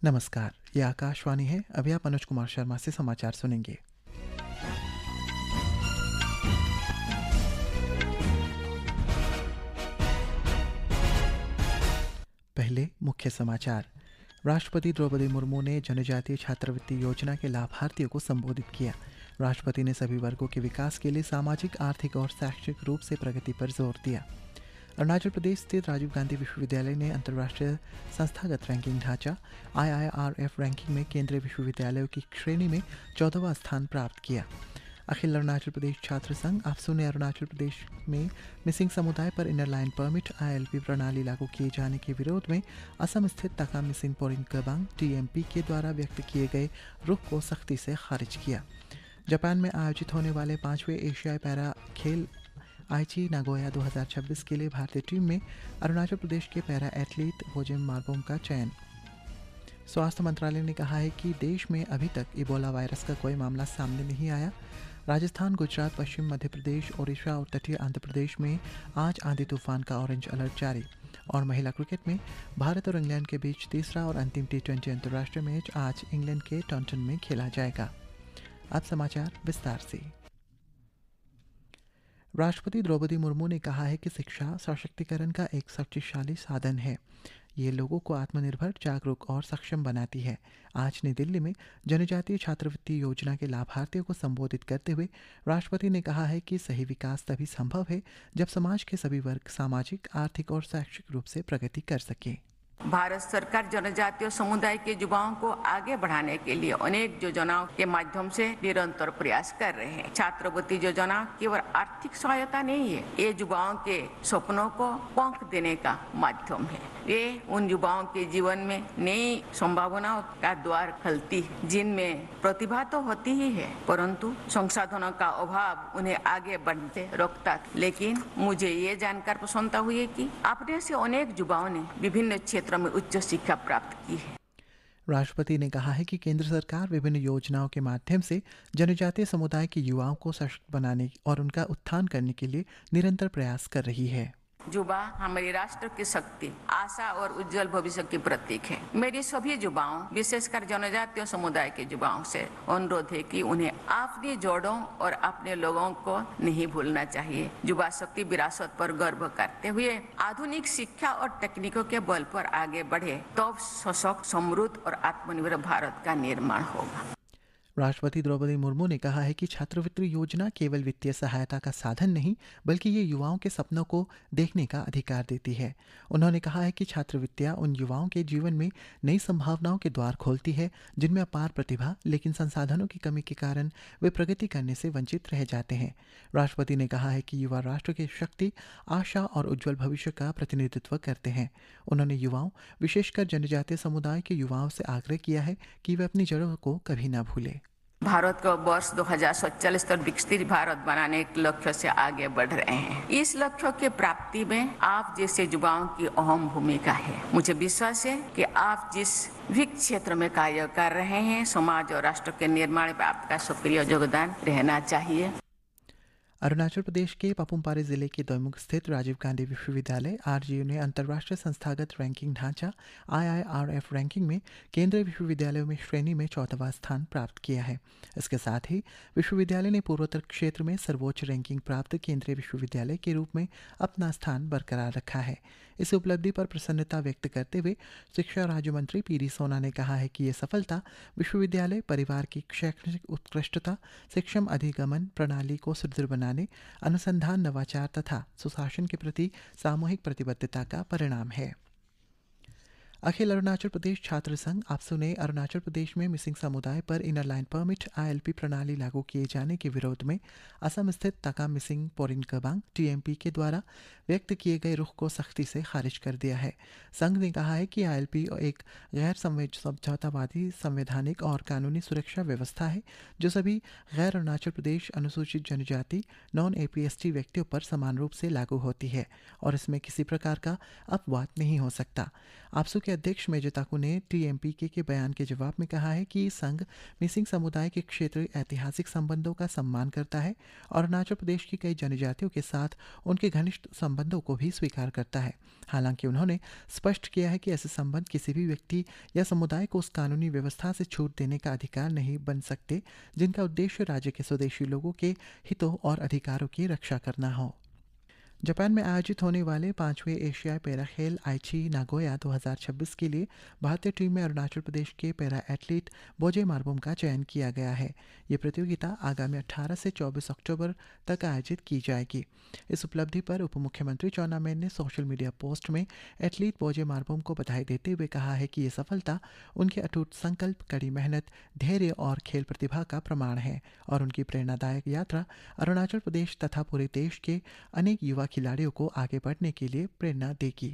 नमस्कार, ये आकाशवाणी है। अभी आप अनुज कुमार शर्मा से समाचार सुनेंगे। पहले मुख्य समाचार। राष्ट्रपति द्रौपदी मुर्मू ने जनजातीय छात्रवृत्ति योजना के लाभार्थियों को संबोधित किया। राष्ट्रपति ने सभी वर्गों के विकास के लिए सामाजिक, आर्थिक और शैक्षिक रूप से प्रगति पर जोर दिया। अरुणाचल प्रदेश स्थित राजीव गांधी विश्वविद्यालय ने अंतर्राष्ट्रीय संस्थागत रैंकिंग ढांचा IIRF रैंकिंग में केंद्रीय विश्वविद्यालयों की श्रेणी में 14वां स्थान प्राप्त किया। अखिल अरुणाचल प्रदेश छात्र संघ APSU ने अरुणाचल प्रदेश में मिसिंग समुदाय पर इनर लाइन परमिट ILP प्रणाली लागू किए जाने के विरोध में असम स्थित तका मिसिंग पोरिन केबांग TMP के द्वारा व्यक्त किए गए रुख को सख्ती से खारिज किया। जापान में आयोजित होने वाले 5वें एशियाई पैरा खेल आईची नागोया 2026 के लिए भारतीय टीम में अरुणाचल प्रदेश के पैरा एथलीट वोजेम मार्बोम का चयन। स्वास्थ्य मंत्रालय ने कहा है कि देश में अभी तक इबोला वायरस का कोई मामला सामने नहीं आया। राजस्थान, गुजरात, पश्चिम मध्य प्रदेश, ओडिशा और तटीय आंध्र प्रदेश में आज आंधी तूफान का ऑरेंज अलर्ट जारी। और महिला क्रिकेट में भारत और इंग्लैंड के बीच तीसरा और अंतिम T20 अंतर्राष्ट्रीय मैच आज इंग्लैंड के टॉन्टन में खेला जाएगा। अब समाचार विस्तार से। राष्ट्रपति द्रौपदी मुर्मू ने कहा है कि शिक्षा सशक्तिकरण का एक शक्तिशाली साधन है। ये लोगों को आत्मनिर्भर, जागरूक और सक्षम बनाती है। आज नई दिल्ली में जनजातीय छात्रवृत्ति योजना के लाभार्थियों को संबोधित करते हुए राष्ट्रपति ने कहा है कि सही विकास तभी संभव है जब समाज के सभी वर्ग सामाजिक, आर्थिक और शैक्षिक रूप से प्रगति कर सके। भारत सरकार जनजातीय समुदाय के युवाओं को आगे बढ़ाने के लिए अनेक योजनाओं के माध्यम से निरंतर प्रयास कर रहे हैं। छात्रवृत्ति योजना केवल आर्थिक सहायता नहीं है, ये युवाओं के सपनों को पंख देने का माध्यम है। ये उन युवाओं के जीवन में नई संभावनाओं का द्वार खोलती है, जिनमें प्रतिभा तो होती ही है, परंतु संसाधनों का अभाव उन्हें आगे बढ़ते रोकता है। लेकिन मुझे ये जानकर प्रसन्नता हुई है कि अपने से अनेक युवाओं ने विभिन्न क्षेत्रों में उच्च शिक्षा प्राप्त की है। राष्ट्रपति ने कहा है कि केंद्र सरकार विभिन्न योजनाओं के माध्यम से जनजातीय समुदाय के युवाओं को सशक्त बनाने और उनका उत्थान करने के लिए निरंतर प्रयास कर रही है। युवा हमारे राष्ट्र की शक्ति, आशा और उज्जवल भविष्य की प्रतीक है। मेरी सभी युवाओं, विशेषकर जनजातीय समुदाय के युवाओं से अनुरोध है कि उन्हें अपनी जड़ों और अपने लोगों को नहीं भूलना चाहिए। युवा शक्ति विरासत पर गर्व करते हुए आधुनिक शिक्षा और तकनीकों के बल पर आगे बढ़े, तो सशक्त, समृद्ध और आत्मनिर्भर भारत का निर्माण होगा। राष्ट्रपति द्रौपदी मुर्मू ने कहा है कि छात्रवृत्ति योजना केवल वित्तीय सहायता का साधन नहीं, बल्कि ये युवाओं के सपनों को देखने का अधिकार देती है। उन्होंने कहा है कि छात्रवृत्तियां उन युवाओं के जीवन में नई संभावनाओं के द्वार खोलती है जिनमें अपार प्रतिभा, लेकिन संसाधनों की कमी के कारण वे प्रगति करने से वंचित रह जाते हैं। राष्ट्रपति ने कहा है कि युवा राष्ट्र की शक्ति, आशा और उज्जवल भविष्य का प्रतिनिधित्व करते हैं। उन्होंने युवाओं, विशेषकर जनजातीय समुदाय के युवाओं से आग्रह किया है कि वे अपनी जड़ों को कभी न भूलें। भारत को वर्ष 2047 तक विकसित भारत बनाने के लक्ष्य से आगे बढ़ रहे हैं। इस लक्ष्य की प्राप्ति में आप जैसे युवाओं की अहम भूमिका है। मुझे विश्वास है कि आप जिस भी क्षेत्र में कार्य कर रहे हैं, समाज और राष्ट्र के निर्माण में आपका सक्रिय योगदान रहना चाहिए। अरुणाचल प्रदेश के पापुम पारे जिले के दोईमुख स्थित राजीव गांधी विश्वविद्यालय RGU ने अंतर्राष्ट्रीय संस्थागत रैंकिंग ढांचा IIRF रैंकिंग में केंद्रीय विश्वविद्यालयों में श्रेणी में 14वां स्थान प्राप्त किया है। इसके साथ ही विश्वविद्यालय ने पूर्वोत्तर क्षेत्र में सर्वोच्च रैंकिंग प्राप्त केंद्रीय विश्वविद्यालय के रूप में अपना स्थान बरकरार रखा है। इस उपलब्धि पर प्रसन्नता व्यक्त करते हुए शिक्षा राज्य मंत्री PD सोना ने कहा है कि ये सफलता विश्वविद्यालय परिवार की शैक्षणिक उत्कृष्टता, शिक्षण अधिगमन प्रणाली को सुदृढ़ बनाने, अनुसंधान, नवाचार तथा सुशासन के प्रति सामूहिक प्रतिबद्धता का परिणाम है। अखिल अरुणाचल प्रदेश छात्र संघ APSU ने अरुणाचल प्रदेश में मिसिंग समुदाय पर इनर लाइन परमिट ILP प्रणाली लागू किए जाने के विरोध में असम स्थित तका मिसिंग पोरिन केबांग TMP के द्वारा व्यक्त किए गए रुख को सख्ती से खारिज कर दिया है। संघ ने कहा है कि ILP एक गैर समझौतावादी संवैधानिक और कानूनी सुरक्षा व्यवस्था है जो सभी गैर अरुणाचल प्रदेश अनुसूचित जनजाति non-APST व्यक्तियों पर समान रूप से लागू होती है और इसमें किसी प्रकार का अपवाद नहीं हो सकता। APSU के अध्यक्ष मेजर ताकू ने टीएमपीके के बयान के जवाब में कहा है कि संघ मिसिंग समुदाय के क्षेत्र ऐतिहासिक संबंधों का सम्मान करता है और अरुणाचल प्रदेश की कई जनजातियों के साथ उनके घनिष्ठ संबंधों को भी स्वीकार करता है। हालांकि उन्होंने स्पष्ट किया है कि ऐसे संबंध किसी भी व्यक्ति या समुदाय को उस कानूनी व्यवस्था से छूट देने का अधिकार नहीं बन सकते जिनका उद्देश्य राज्य के स्वदेशी लोगों के हितों और अधिकारों की रक्षा करना हो। जापान में आयोजित होने वाले 5वें एशियाई पैरा खेल आइची नागोया 2026 के लिए भारतीय टीम में अरुणाचल प्रदेश के पैरा एथलीट बोजे मार्बोम का चयन किया गया है। ये प्रतियोगिता आगामी 18 से 24 अक्टूबर तक आयोजित की जाएगी। इस उपलब्धि पर उप मुख्यमंत्री चाउना मेन ने सोशल मीडिया पोस्ट में एथलीट बोजे मार्बोम को बधाई देते हुए कहा है कि ये सफलता उनके अटूट संकल्प, कड़ी मेहनत, धैर्य और खेल प्रतिभा का प्रमाण है और उनकी प्रेरणादायक यात्रा अरुणाचल प्रदेश तथा पूरे देश के अनेक युवा खिलाड़ियों को आगे बढ़ने के लिए प्रेरणा देगी।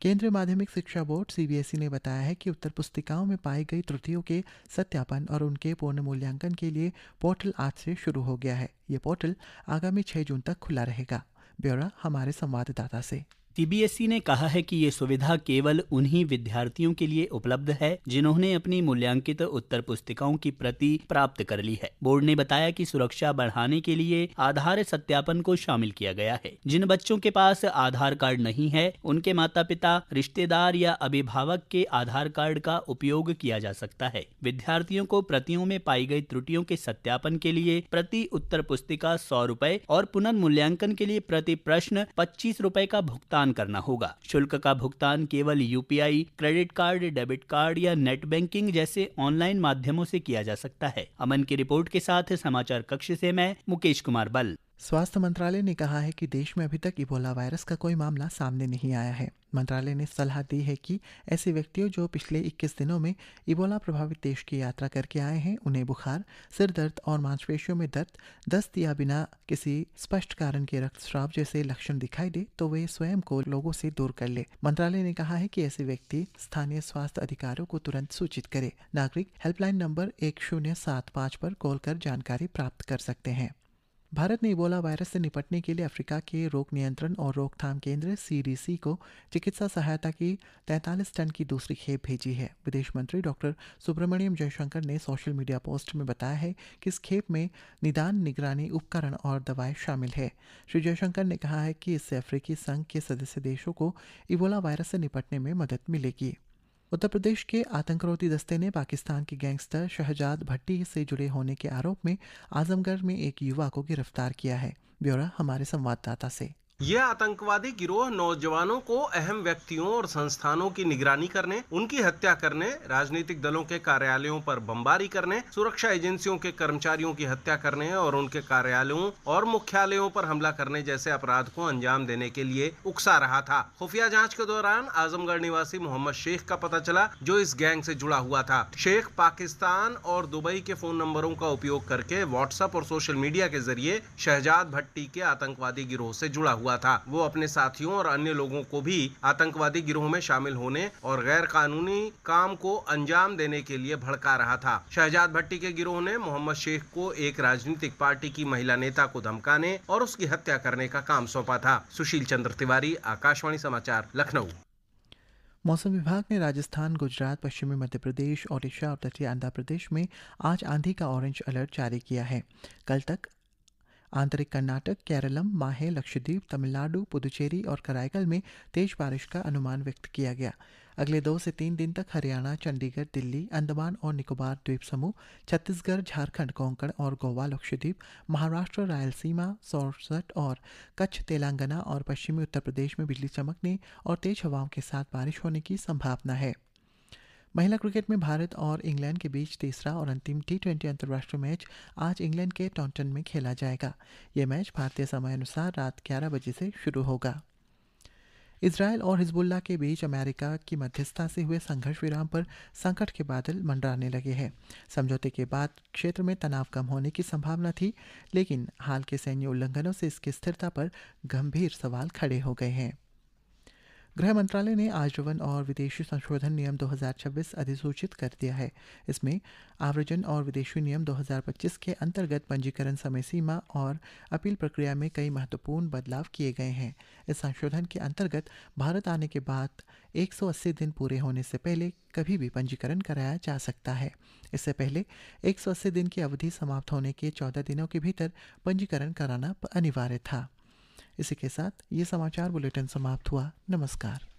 केंद्रीय माध्यमिक शिक्षा बोर्ड सीबीएसई ने बताया है कि उत्तर पुस्तिकाओं में पाई गई त्रुटियों के सत्यापन और उनके पूर्ण मूल्यांकन के लिए पोर्टल आज से शुरू हो गया है। ये पोर्टल आगामी 6 जून तक खुला रहेगा। ब्यौरा हमारे संवाददाता से। सीबीएसई ने कहा है कि ये सुविधा केवल उन्हीं विद्यार्थियों के लिए उपलब्ध है जिन्होंने अपनी मूल्यांकित उत्तर पुस्तिकाओं की प्रति प्राप्त कर ली है। बोर्ड ने बताया कि सुरक्षा बढ़ाने के लिए आधार सत्यापन को शामिल किया गया है। जिन बच्चों के पास आधार कार्ड नहीं है, उनके माता पिता, रिश्तेदार या अभिभावक के आधार कार्ड का उपयोग किया जा सकता है। विद्यार्थियों को प्रतियों में पाई गई त्रुटियों के सत्यापन के लिए प्रति उत्तर पुस्तिका 100 रुपए और पुनर्मूल्यांकन के लिए प्रति प्रश्न 25 रुपए का भुगतान करना होगा। शुल्क का भुगतान केवल UPI, credit card, debit card या नेट बैंकिंग जैसे ऑनलाइन माध्यमों से किया जा सकता है। अमन की रिपोर्ट के साथ समाचार कक्ष से मैं मुकेश कुमार बल। स्वास्थ्य मंत्रालय ने कहा है कि देश में अभी तक इबोला वायरस का कोई मामला सामने नहीं आया है। मंत्रालय ने सलाह दी है कि ऐसे व्यक्तियों जो पिछले 21 दिनों में इबोला प्रभावित देश की यात्रा करके आए हैं, उन्हें बुखार, सिर दर्द और मांसपेशियों में दर्द, दस्त या बिना किसी स्पष्ट कारण के रक्तस्राव जैसे लक्षण दिखाई दे तो वे स्वयं को लोगों से दूर कर ले। मंत्रालय ने कहा है कि ऐसे व्यक्ति स्थानीय स्वास्थ्य अधिकारियों को तुरंत सूचित करे। नागरिक हेल्पलाइन नंबर 1075 पर कॉल कर जानकारी प्राप्त कर सकते हैं। भारत ने इबोला वायरस से निपटने के लिए अफ्रीका के रोग नियंत्रण और रोकथाम केंद्र सीडीसी को चिकित्सा सहायता की 43 टन की दूसरी खेप भेजी है। विदेश मंत्री डॉक्टर सुब्रमण्यम जयशंकर ने सोशल मीडिया पोस्ट में बताया है कि इस खेप में निदान, निगरानी उपकरण और दवाएं शामिल है। श्री जयशंकर ने कहा है कि इससे अफ्रीकी संघ के सदस्य देशों को इबोला वायरस से निपटने में मदद मिलेगी। उत्तर प्रदेश के आतंकरोधी दस्ते ने पाकिस्तान के गैंगस्टर शहजाद भट्टी से जुड़े होने के आरोप में आजमगढ़ में एक युवा को गिरफ्तार किया है। ब्यौरा हमारे संवाददाता से। यह आतंकवादी गिरोह नौजवानों को अहम व्यक्तियों और संस्थानों की निगरानी करने, उनकी हत्या करने, राजनीतिक दलों के कार्यालयों पर बमबारी करने, सुरक्षा एजेंसियों के कर्मचारियों की हत्या करने और उनके कार्यालयों और मुख्यालयों पर हमला करने जैसे अपराध को अंजाम देने के लिए उकसा रहा था। खुफिया जांच के दौरान आजमगढ़ निवासी मोहम्मद शेख का पता चला, जो इस गैंग से जुड़ा हुआ था। शेख पाकिस्तान और दुबई के फोन नंबरों का उपयोग करके व्हाट्सएप और सोशल मीडिया के जरिए शहजाद भट्टी के आतंकवादी गिरोह से जुड़ा हुआ था। वो अपने साथियों और अन्य लोगों को भी आतंकवादी गिरोह में शामिल होने और गैर कानूनी काम को अंजाम देने के लिए भड़का रहा था। शहजाद भट्टी के गिरोह ने मोहम्मद शेख को एक राजनीतिक पार्टी की महिला नेता को धमकाने और उसकी हत्या करने का काम सौंपा था। सुशील चंद्र तिवारी, आकाशवाणी समाचार, लखनऊ। मौसम विभाग ने राजस्थान, गुजरात, पश्चिमी मध्य प्रदेश, ओडिशा और तटीय आंध्र प्रदेश में आज आंधी का ऑरेंज अलर्ट जारी किया है। कल तक आंतरिक कर्नाटक, केरलम, माहे, लक्षद्वीप, तमिलनाडु, पुदुचेरी और कराईकल में तेज बारिश का अनुमान व्यक्त किया गया। अगले 2 से 3 दिन तक हरियाणा, चंडीगढ़, दिल्ली, अंडमान और निकोबार द्वीप समूह, छत्तीसगढ़, झारखंड, कोंकण और गोवा, लक्षद्वीप, महाराष्ट्र, रायलसीमा, सौराष्ट्र और कच्छ, तेलंगाना और पश्चिमी उत्तर प्रदेश में बिजली चमकने और तेज हवाओं के साथ बारिश होने की संभावना है। महिला क्रिकेट में भारत और इंग्लैंड के बीच तीसरा और अंतिम T20 अंतर्राष्ट्रीय मैच आज इंग्लैंड के टॉन्टन में खेला जाएगा। यह मैच भारतीय समय अनुसार रात 11 बजे से शुरू होगा। इजरायल और हिजबुल्लाह के बीच अमेरिका की मध्यस्थता से हुए संघर्ष विराम पर संकट के बादल मंडराने लगे हैं। समझौते के बाद क्षेत्र में तनाव कम होने की संभावना थी, लेकिन हाल के सैन्य उल्लंघनों से इसकी स्थिरता पर गंभीर सवाल खड़े हो गए हैं। गृह मंत्रालय ने आजीवन और विदेशी संशोधन नियम 2026 अधिसूचित कर दिया है। इसमें आव्रजन और विदेशी नियम 2025 के अंतर्गत पंजीकरण समय सीमा और अपील प्रक्रिया में कई महत्वपूर्ण बदलाव किए गए हैं। इस संशोधन के अंतर्गत भारत आने के बाद 180 दिन पूरे होने से पहले कभी भी पंजीकरण कराया जा सकता है। इससे पहले 180 दिन की अवधि समाप्त होने के 14 दिनों के भीतर पंजीकरण कराना अनिवार्य था। इसी के साथ ये समाचार बुलेटिन समाप्त हुआ। नमस्कार।